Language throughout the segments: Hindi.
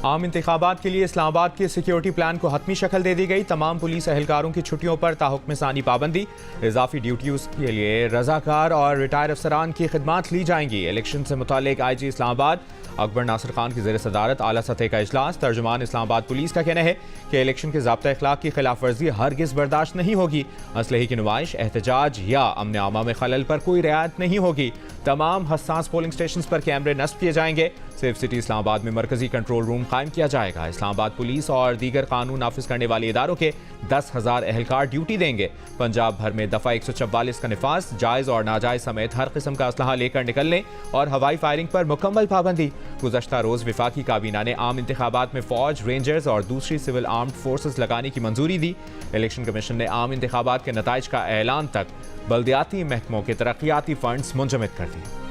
आम इंतखाबात के लिए इस्लामाबाद के सिक्योरिटी प्लान को हतमी शक्ल दे दी गई। तमाम पुलिस एहलकारों की छुट्टियों पर ताहुक्म सानी पाबंदी, इजाफी ड्यूटियों के लिए रजाकार और रिटायर अफसरान की खिदमात ली जाएंगी। इलेक्शन से मुतालिक IG इस्लामाबाद अकबर नासिर खान की ज़ेर सदारत आला सतह का इजलास। तर्जुमान इस्लामाबाद पुलिस का कहना है कि इलेक्शन के ज़ाब्ता अखलाक की खिलाफ वर्जी हरगिज़ बर्दाश्त नहीं होगी। असलहे की नुमाइश, एहतजाज या अमन आमा में खलल पर कोई रियायत नहीं होगी। तमाम हसास पोलिंग स्टेशन पर कैमरे नस्ब किए जाएंगे। सेफ सिटी इस्लामाबाद में मरकजी कंट्रोल रूम कायम किया जाएगा। इस्लामाबाद पुलिस और दीगर कानून नाफिज करने वाले इदारों के 10,000 एहलकार ड्यूटी देंगे। पंजाब भर में दफ़ा 144 का निफाज, जायज़ और नाजायज़ समेत हर किस्म का असलहा लेकर निकलने और हवाई फायरिंग पर मुकम्मल पाबंदी। गुज़श्ता रोज़ विफाकी काबीना ने आम इंतखाबात में फौज, रेंजर्स और दूसरी सिविल आर्म्ड फोर्सेस लगाने की मंजूरी दी। इलेक्शन कमीशन ने आम इंतखाबात के नताइज का ऐलान तक बल्दियाती महकमों के तरक्याती फंड्स मुंजमद कर दिए।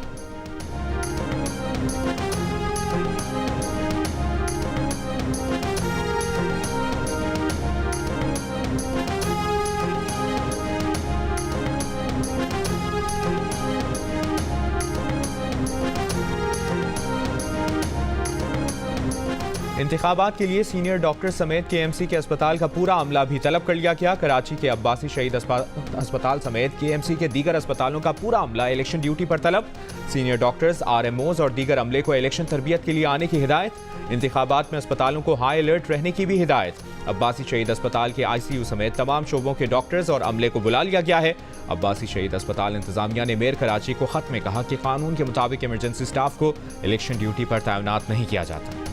इंतखाबात के लिए सीनियर डॉक्टर समेत KMC के अस्पताल का पूरा अमला भी तलब कर लिया गया। कराची के अब्बासी शहीद अस्पताल समेत KMC के दीगर अस्पतालों का पूरा अमला इलेक्शन ड्यूटी पर तलब। सीनियर डॉक्टर्स, RMOs और दीगर अमले को इलेक्शन तरबियत के लिए आने की हिदायत। इंतखाबात में अस्पतालों को हाई अलर्ट रहने की भी हिदायत। अब्बासी शहीद अस्पताल के ICU समेत तमाम शोबों के डॉक्टर्स और अमले को बुला लिया गया है। अब्बासी शहीद अस्पताल इंतजामिया ने मेयर कराची को खत में कहा कि कानून के मुताबिक इमरजेंसी स्टाफ को इलेक्शन ड्यूटी पर तैनात नहीं किया जाता।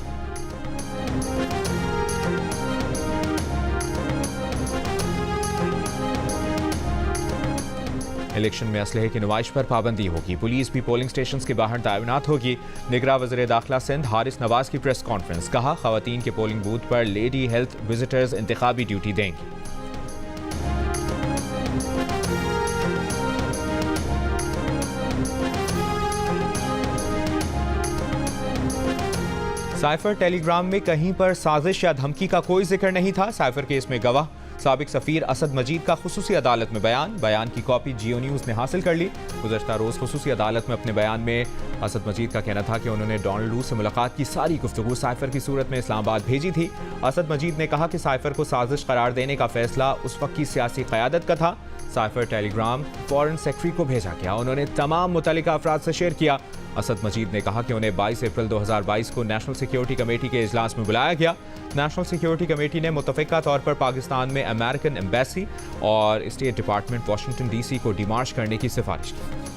इलेक्शन में असलहे की नुमाइश पर पाबंदी होगी। पुलिस भी पोलिंग स्टेशन के बाहर तैनात होगी। निगरान वज़ीर दाखिला सिंध हारिस नवाज की प्रेस कॉन्फ्रेंस, कहा खवातीन के पोलिंग बूथ पर लेडी हेल्थ विजिटर्स इंतखाबी ड्यूटी देंगी। साइफर टेलीग्राम में कहीं पर साजिश या धमकी का कोई जिक्र नहीं था। साइफर केस में गवाह साबिक सफीर असद मजीद का खुसूसी अदालत में बयान की कॉपी जियो न्यूज़ ने हासिल कर ली। गुज़श्ता रोज़ खुसूसी अदालत में अपने बयान में असद मजीद का कहना था कि उन्होंने डोनाल्ड लू से मुलाकात की सारी गुफ्तगू साइफर की सूरत में इस्लामाबाद भेजी थी। असद मजीद ने कहा कि साइफर को साजिश करार देने का फैसला उस वक्त की सियासी क़यादत का था। साइफर टेलीग्राम फॉरेन सेक्रेटरी को भेजा गया, उन्होंने तमाम मुतल्लिका अफराद से शेयर किया। असद मजीद ने कहा कि उन्हें 22 अप्रैल 2022 को नेशनल सिक्योरिटी कमेटी के इजलास में बुलाया गया। नेशनल सिक्योरिटी कमेटी ने मुतफ़िका तौर पर पाकिस्तान में अमेरिकन एम्बेसी और स्टेट डिपार्टमेंट वाशिंगटन DC को डिमार्च करने की सिफारिश की।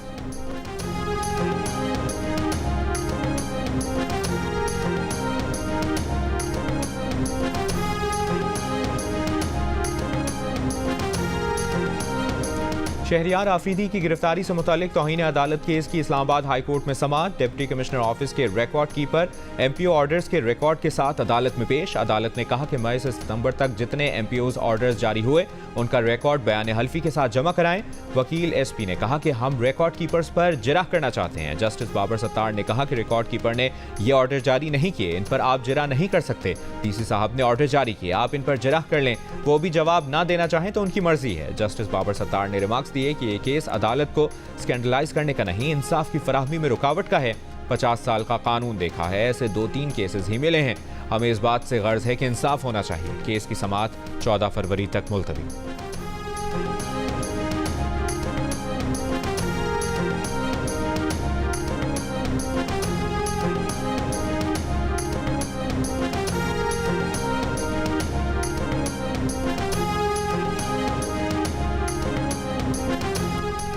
शहरियार आफरीदी की गिरफ्तारी से मुतालिक तौहीन अदालत केस की इस्लामाबाद हाई कोर्ट में समाअत। डिप्टी कमिश्नर ऑफिस के रिकॉर्ड कीपर MPO ऑर्डर्स के रिकॉर्ड के साथ अदालत में पेश। अदालत ने कहा कि मई से सितंबर तक जितने MPOs ऑर्डर्स जारी हुए उनका रिकॉर्ड बयान हल्फी के साथ जमा कराएं। वकील SP ने कहा कि हम रिकॉर्ड कीपर्स पर जिरह करना चाहते हैं। जस्टिस बाबर सत्तार ने कहा कि रिकॉर्ड कीपर ने ये ऑर्डर जारी नहीं किए, इन पर आप जिरह नहीं कर सकते। DC साहब ने ऑर्डर जारी किए, आप इन पर जिरह कर लें। वो भी जवाब ना देना चाहें तो उनकी मर्जी है। जस्टिस बाबर सत्तार ने रिमार्क्स दिए कि ये केस अदालत को स्कैंडलाइज करने का नहीं, इंसाफ की फराहमी में रुकावट का है। 50 साल का कानून देखा है, ऐसे 2-3 केसेस ही मिले हैं। हमें इस बात से गर्ज है कि इंसाफ होना चाहिए। केस की समाअत 14 फरवरी तक मुलतवी।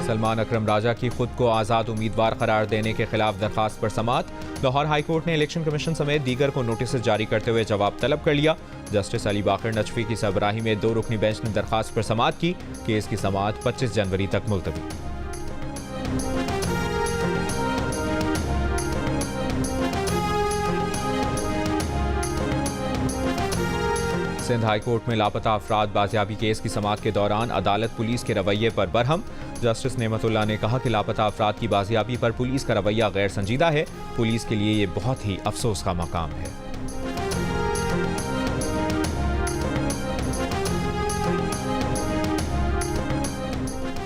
सलमान अकरम राजा की खुद को आज़ाद उम्मीदवार करार देने के खिलाफ दरखास्त पर समाअत। लाहौर हाई कोर्ट ने इलेक्शन कमीशन समेत दीगर को नोटिस जारी करते हुए जवाब तलब कर लिया। जस्टिस अली बाकर नजफी की सरबराही में 2 रुकनी बेंच ने दरखास्त पर समाअत की। केस की समाअत 25 जनवरी तक मुलतवी। सिंध हाई कोर्ट में लापता अफराद बाजियाबी केस की समाअत के दौरान अदालत पुलिस के रवैये पर बरहम। जस्टिस नेमतुल्लाह ने कहा कि लापता अफराद की बाजियाबी पर पुलिस का रवैया गैर संजीदा है। पुलिस के लिए ये बहुत ही अफसोस का मकाम है।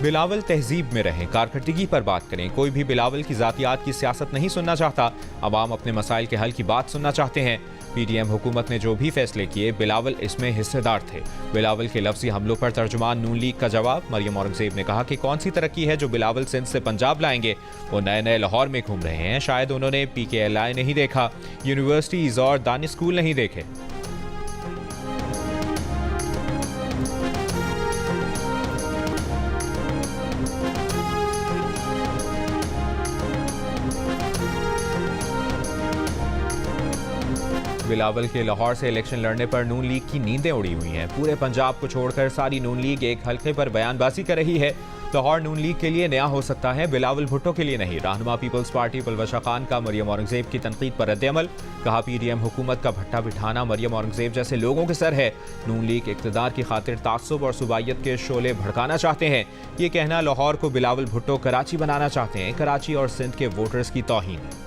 बिलावल तहजीब में रहें, कारकर्दगी पर बात करें। कोई भी बिलावल की जातियात की सियासत नहीं सुनना चाहता। अवाम अपने मसाइल के हल की बात सुनना चाहते हैं। पीडीएम हुकूमत ने जो भी फैसले किए, बिलावल इसमें हिस्सेदार थे। बिलावल के लफ्जी हमलों पर तर्जुमान नून लीग का जवाब। मरियम औरंगजेब ने कहा कि कौन सी तरक्की है जो बिलावल सिंध से पंजाब लाएंगे। वो नए नए लाहौर में घूम रहे हैं, शायद उन्होंने PKLI नहीं देखा, यूनिवर्सिटीज और दानिश स्कूल नहीं देखे। बिलावल के लाहौर से इलेक्शन लड़ने पर नून लीग की नींदें उड़ी हुई हैं। पूरे पंजाब को छोड़कर सारी नून लीग एक हल्के पर बयानबाजी कर रही है। लाहौर नून लीग के लिए नया हो सकता है, बिलावल भुट्टो के लिए नहीं। रहनुमा पीपल्स पार्टी पलवशा खान का मरियम औरंगजेब की तनकीद पर रद्द-ए-अमल। कहा पीडीएम हुकूमत का भट्टा बिठाना मरियम औरंगजेब जैसे लोगों के सर है। नून लीग इक़्तिदार की खातिर तासुब और सूबाइयत के शोले भड़काना चाहते हैं। ये कहना लाहौर को बिलावल भुट्टो कराची बनाना चाहते हैं। कराची और सिंध के वोटर्स की तौहीन है।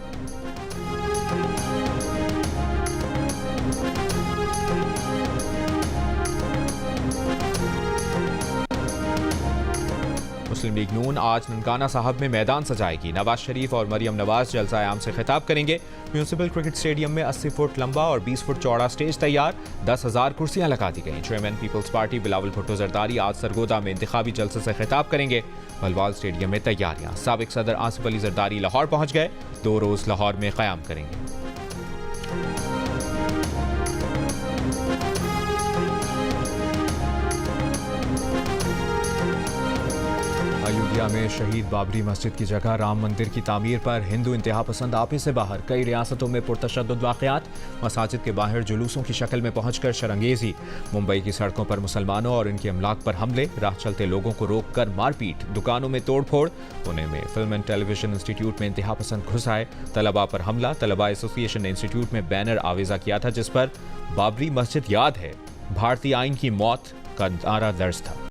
मुस्लिम लीग नून आज ननकाना साहब में मैदान सजाएगी। नवाज शरीफ और मरियम नवाज जलसा आम से खिताब करेंगे। म्यूनिसिपल क्रिकेट स्टेडियम में 80 फुट लंबा और 20 फुट चौड़ा स्टेज तैयार। 10,000 कुर्सियां लगा दी गई। चेयरमैन पीपल्स पार्टी बिलावल भुट्टो जरदारी आज सरगोदा में इंतखाबी जलसे से खिताब करेंगे। बलवाल स्टेडियम में तैयारियां। साबिक सदर आसिफ अली जरदारी लाहौर पहुंच गए। 2 रोज लाहौर में क़याम करेंगे। अयोध्या में शहीद बाबरी मस्जिद की जगह राम मंदिर की तामीर पर हिंदू इंतहा पसंद आपे से बाहर। कई रियासतों में पुरतशद्दुद वाक़यात। मसाजिद के बाहर जुलूसों की शक्ल में पहुंचकर शरंगेजी। मुंबई की सड़कों पर मुसलमानों और इनके अमलाक पर हमले। राह चलते लोगों को रोक कर मारपीट। दुकानों में तोड़फोड़। पुणे में फिल्म एंड टेलीविजन इंस्टीट्यूट में इंतहा पसंद घुस आए। तलबा पर हमला। तलबा एसोसिएशन ने इंस्टीट्यूट में बैनर आवेजा किया था जिस पर बाबरी मस्जिद याद है, भारतीय आइन की मौत का नारा दर्ज था।